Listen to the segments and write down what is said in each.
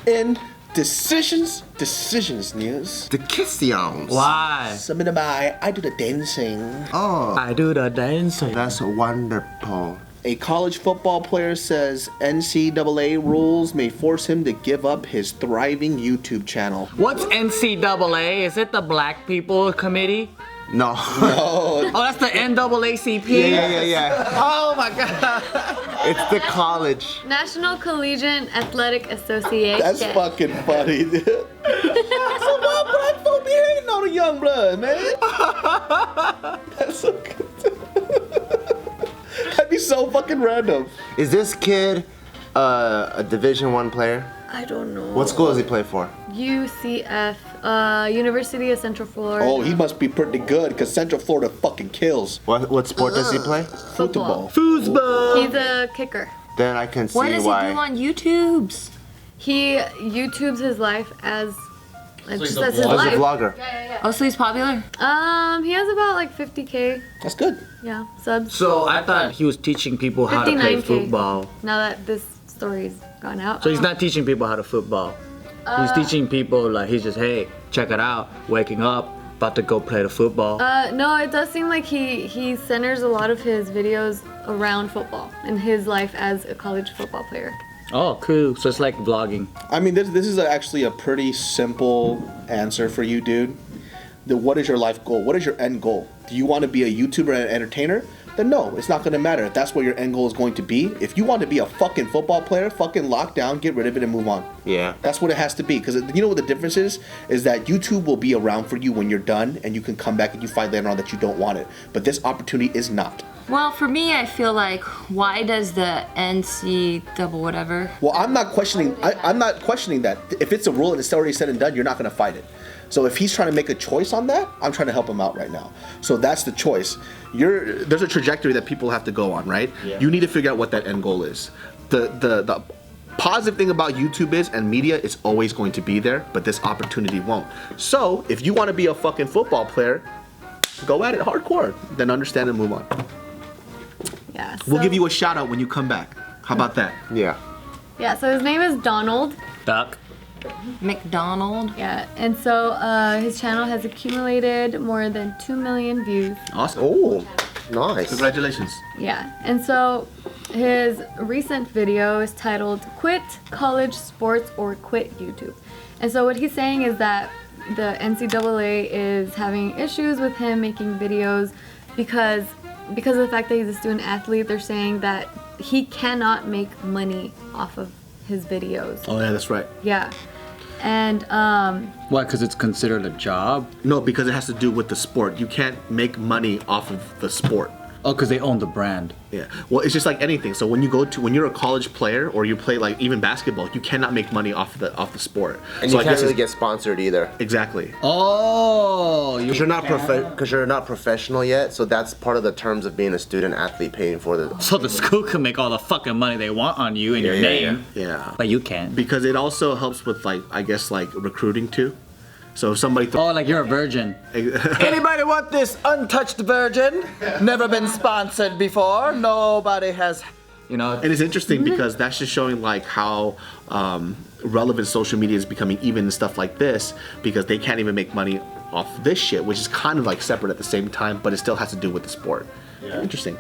In decisions news. The Kissions. Why? Submitted by I Do the Dancing. Oh, I do the dancing. that's wonderful. A college football player says NCAA rules may force him to give up his thriving YouTube channel. What's NCAA? Is it the Black People Committee? No. Oh, that's the NAACP? Yeah. Oh my god. It's the college. National Collegiate Athletic Association. That's fucking funny, dude. So why black folk be hating on the young blood, man? That's so good. That'd be so fucking random. Is this kid a Division I player? I don't know. What school does he play for? UCF, University of Central Florida. Oh, he must be pretty good because Central Florida fucking kills. What sport does he play? Football. Foosball. He's a kicker. Then I can see What does why. he do on YouTubes? He YouTubes his life as he's just a as his As a life. vlogger. Oh, so he's popular? He has about like 50K, That's good. yeah, subs. So I thought he was teaching people how to play 59K. football. Now that this story's gone out. So he's not teaching people how to football. He's teaching people like he's just, hey, check it out, waking up, about to go play the football. No, it does seem like he centers a lot of his videos around football and his life as a college football player. Oh, cool. So it's like vlogging. I mean, this is actually a pretty simple answer for you, dude. What is your life goal? What is your end goal? Do you want to be a YouTuber and an entertainer? Then no, it's not going to matter if that's what your end goal is going to be. If you want to be a fucking football player, fucking lock down, get rid of it and move on. Yeah. That's what it has to be. Because you know what the difference is? Is that YouTube will be around for you when you're done and you can come back and you find later on that you don't want it. But this opportunity is not. Well, for me, I feel like, why does the NC double whatever? Well, I'm not questioning. I'm not questioning that. If it's a rule and it's already said and done, you're not going to fight it. So if he's trying to make a choice on that, I'm trying to help him out right now. So that's the choice. There's a trajectory that people have to go on, right? Yeah. You need to figure out what that end goal is. The positive thing about YouTube is, and media is always going to be there, but this opportunity won't. So if you want to be a fucking football player, go at it hardcore. Then understand and move on. Yeah. We'll so- give you a shout out when you come back. How about that? Yeah. Yeah. So his name is Donald. Duck. McDonald? Yeah, and so his channel has accumulated more than 2 million views. Awesome. Oh, nice. Congratulations. Yeah, and so his recent video is titled "Quit College Sports or Quit YouTube." And so what he's saying is that the NCAA is having issues with him making videos because of the fact that he's a student athlete. They're saying that he cannot make money off of his videos. Oh yeah, that's right. Yeah. And Why? Because it's considered a job? No, because it has to do with the sport. You can't make money off of the sport. Oh, because they own the brand. Yeah. Well, it's just like anything. So when you're a college player or you play like even basketball, you cannot make money off the sport. And so you I can't guess really it's- get sponsored either. Exactly. Oh, Because you're not professional yet, so that's part of the terms of being a student athlete, paying for the. So the school can make all the fucking money they want on you and your name, Yeah. but you can't. Because it also helps with like I guess like recruiting too. So if somebody Oh, like you're a virgin. Anybody want this untouched virgin? Never been sponsored before. Nobody has, you know. And it's interesting because that's just showing like how relevant social media is becoming even in stuff like this, because they can't even make money off this shit, which is kind of like separate at the same time, but it still has to do with the sport. Yeah. Interesting.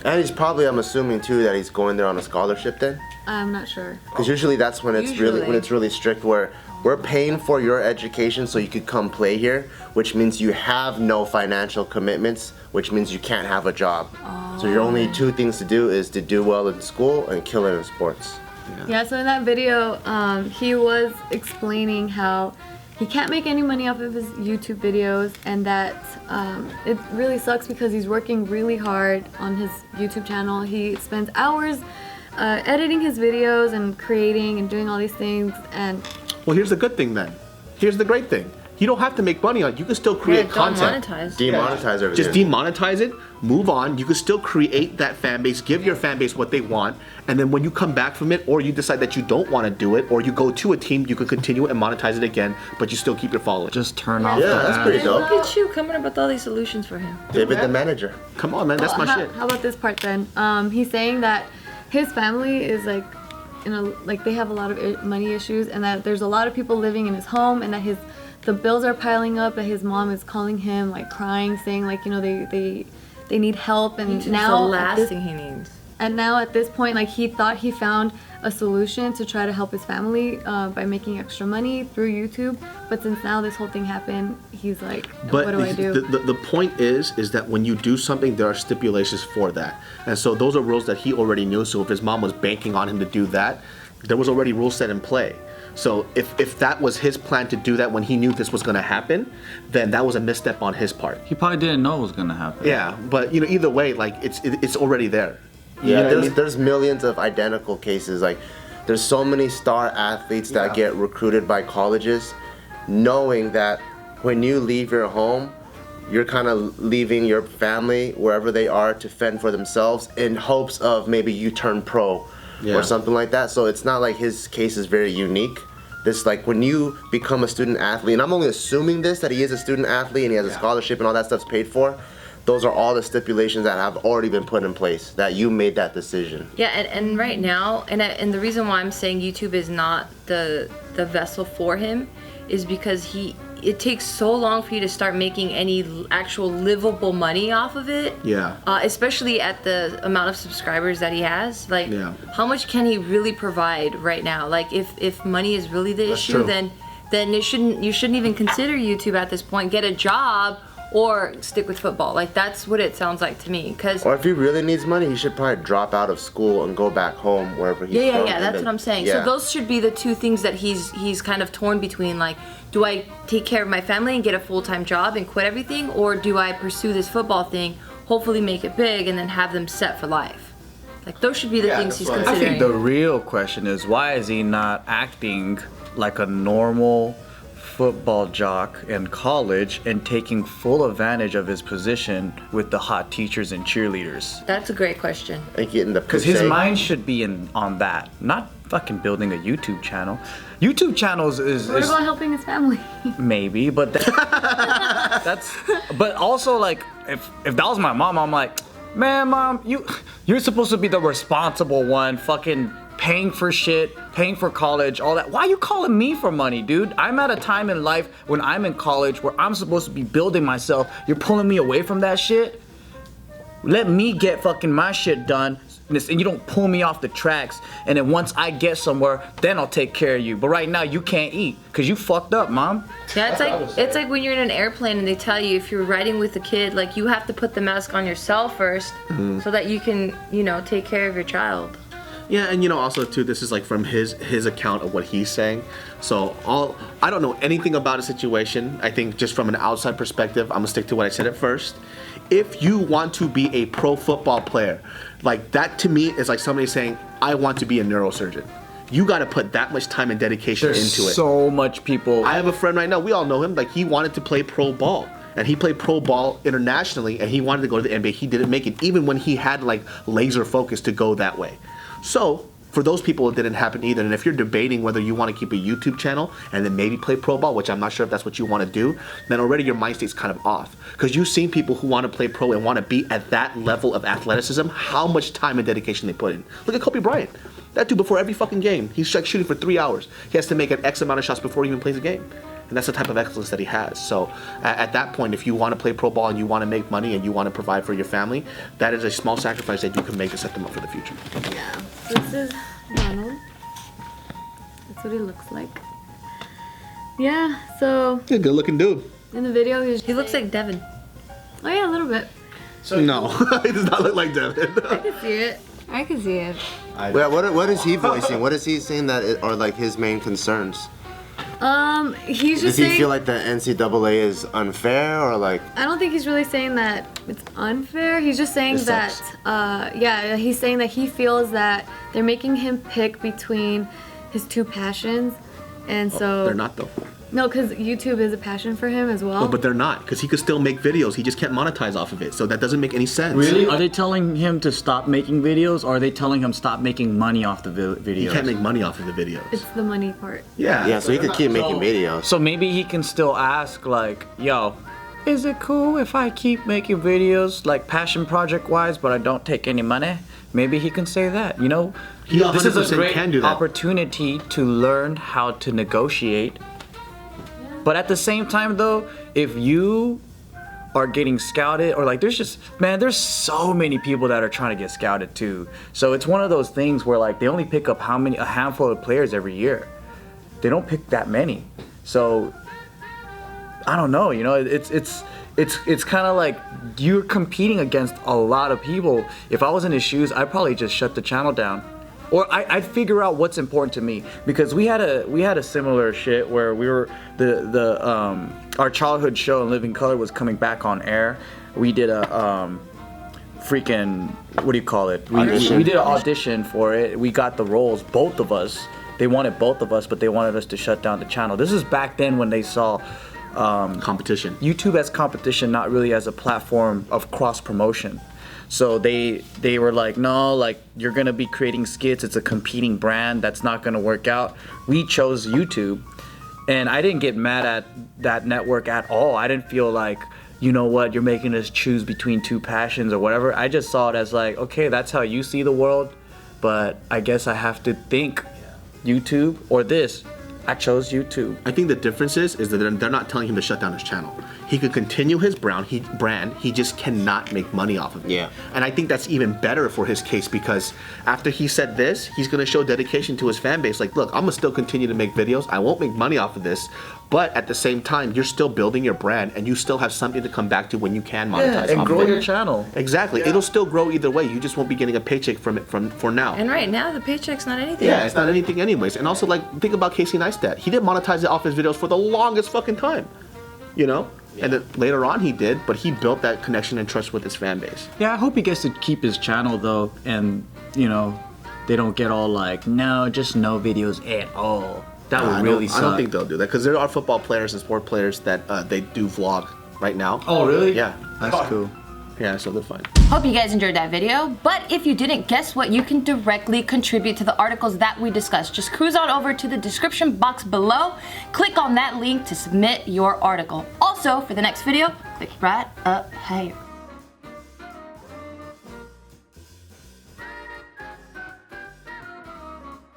And he's probably, I'm assuming too, that he's going there on a scholarship then. I'm not sure. Because usually that's when it's really strict, where we're paying for your education so you could come play here, which means you have no financial commitments, which means you can't have a job. So your only two things to do is to do well in school and kill it in sports. Yeah, so in that video, he was explaining how he can't make any money off of his YouTube videos, and that it really sucks because he's working really hard on his YouTube channel. He spends hours editing his videos and creating and doing all these things, and Well, here's the good thing then. Here's the great thing. You don't have to make money on it. You can still create content. Demonetize everything. Just demonetize it, move on. You can still create that fan base, give your fan base what they want, and then when you come back from it, or you decide that you don't want to do it, or you go to a team, you can continue and monetize it again, but you still keep your followers. Just turn off Yeah, the that's ads. pretty dope. Look at you coming up with all these solutions for him. David the manager. Come on, man, that's my shit. How about this part then? He's saying that his family is like like they have a lot of money issues, and that there's a lot of people living in his home, and that the bills are piling up. That his mom is calling him like crying, saying like they need help, and now the last thing he needs. And now at this point, like he thought he found a solution to try to help his family by making extra money through YouTube. But since now this whole thing happened, he's like, what do I do? The point is that when you do something, there are stipulations for that. And so those are rules that he already knew. So if his mom was banking on him to do that, there was already rules set in play. So if that was his plan to do that when he knew this was going to happen, then that was a misstep on his part. He probably didn't know it was going to happen. Yeah, but either way, like it's already there. Yeah, there's millions of identical cases. Like, there's so many star athletes that get recruited by colleges, knowing that when you leave your home, you're kind of leaving your family wherever they are to fend for themselves in hopes of maybe you turn pro or something like that. So it's not like his case is very unique. This, like, when you become a student athlete, and I'm only assuming this, that he is a student athlete and he has a scholarship and all that stuff's paid for. Those are all the stipulations that have already been put in place, that you made that decision. Yeah, and right now, and the reason why I'm saying YouTube is not the vessel for him is because it takes so long for you to start making any actual livable money off of it. Yeah. Especially at the amount of subscribers that he has. Like, how much can he really provide right now? Like, if money is really the issue, then you shouldn't even consider YouTube at this point. Get a job. Or stick with football. Like, that's what it sounds like to me. Or if he really needs money, he should probably drop out of school and go back home wherever he's from. Yeah, that's what I'm saying. So those should be the two things that he's kind of torn between. Like, do I take care of my family and get a full-time job and quit everything? Or do I pursue this football thing, hopefully make it big, and then have them set for life? Like, those should be the things he's considering. I think the real question is, why is he not acting like a normal football jock in college and taking full advantage of his position with the hot teachers and cheerleaders? That's a great question. Like getting the because his mind should be on that, not fucking building a YouTube channel. YouTube channels is what about helping his family? Maybe, but that's. But also, like, if that was my mom, I'm like, man, mom, you're supposed to be the responsible one, fucking paying for shit, paying for college, all that. Why are you calling me for money, dude? I'm at a time in life when I'm in college where I'm supposed to be building myself. You're pulling me away from that shit? Let me get fucking my shit done, and you don't pull me off the tracks, and then once I get somewhere, then I'll take care of you. But right now, you can't eat, because you fucked up, mom. Yeah, it's like when you're in an airplane and they tell you if you're riding with a kid, like, you have to put the mask on yourself first so that you can, take care of your child. Yeah, and also too, this is like from his account of what he's saying. So I don't know anything about the situation. I think just from an outside perspective, I'm gonna stick to what I said at first. If you want to be a pro football player, like, that to me is like somebody saying, I want to be a neurosurgeon. You got to put that much time and dedication into it. So much people. I have a friend right now. We all know him. Like, he wanted to play pro ball. And he played pro ball internationally, and he wanted to go to the NBA. He didn't make it, even when he had, like, laser focus to go that way. So, for those people, it didn't happen either. And if you're debating whether you want to keep a YouTube channel and then maybe play pro ball, which I'm not sure if that's what you want to do, then already your mind state's kind of off. Because you've seen people who want to play pro and want to be at that level of athleticism, how much time and dedication they put in. Look at Kobe Bryant. That dude, before every fucking game, he's like shooting for 3 hours. He has to make an X amount of shots before he even plays a game. And that's the type of excellence that he has. So at that point, if you want to play pro ball and you want to make money and you want to provide for your family, that is a small sacrifice that you can make to set them up for the future. Yeah. This is Donald. That's what he looks like. Yeah, so... Yeah, good looking dude. In the video, he looks like Devin. Oh yeah, a little bit. So no, he does not look like Devin. I can see it. I can see it. What is he voicing? What is he saying that are like his main concerns? He's just saying... Does he feel like the NCAA is unfair, or like... I don't think he's really saying that it's unfair. He's just saying that, he's saying that he feels that they're making him pick between his two passions, and so... They're not, though. No, because YouTube is a passion for him as well. Oh, but they're not, because he could still make videos. He just can't monetize off of it, so that doesn't make any sense. Really? Are they telling him to stop making videos, or are they telling him stop making money off the videos? He can't make money off of the videos. It's the money part. Yeah, so he could keep making videos. So maybe he can still ask, like, yo, is it cool if I keep making videos, like, passion project-wise, but I don't take any money? Maybe he can say that, He 100% this is a great can do that. opportunity to learn how to negotiate. But at the same time, though, if you are getting scouted, or like, there's so many people that are trying to get scouted too. So it's one of those things where like they only pick up a handful of players every year. They don't pick that many. So I don't know, you know, it's kind of like you're competing against a lot of people. If I was in his shoes, I'd probably just shut the channel down. Or I'd figure out what's important to me, because we had a similar shit where we were our childhood show in Living Color was coming back on air. We did a freaking, what do you call it? We did an audition for it. We got the roles, both of us. They wanted both of us, but they wanted us to shut down the channel. This is back then when they saw competition. YouTube as competition, not really as a platform of cross promotion. So they were like, no, like, you're gonna be creating skits, it's a competing brand, that's not gonna work out. We chose YouTube, and I didn't get mad at that network at all. I didn't feel like, you know what, you're making us choose between two passions or whatever. I just saw it as like, okay, that's how you see the world, but I guess I have to think YouTube or this. I chose YouTube. I think the difference is that they're not telling him to shut down his channel. He could continue his brand, he just cannot make money off of it. Yeah. And I think that's even better for his case, because after he said this, he's gonna show dedication to his fan base. Like, look, I'm gonna still continue to make videos. I won't make money off of this, but at the same time, you're still building your brand, and you still have something to come back to when you can monetize. And off grow of it. your channel. Exactly. It'll still grow either way. You just won't be getting a paycheck from it for now. And right now, the paycheck's not anything. Yeah, it's not anything anyways. And also, like, think about Casey Neistat. He didn't monetize it off his videos for the longest fucking time, you know? Yeah. And then later on he did, but he built that connection and trust with his fan base. Yeah, I hope he gets to keep his channel though, and you know, they don't get all like, no, just no videos at all. That would really suck. I don't think they'll do that, because there are football players and sport players that they do vlog right now. Oh, really? Yeah. That's cool. Yeah, so they're fine. Hope you guys enjoyed that video, but if you didn't, guess what? You can directly contribute to the articles that we discussed. Just cruise on over to the description box below, click on that link to submit your article. Also, for the next video, click right up here.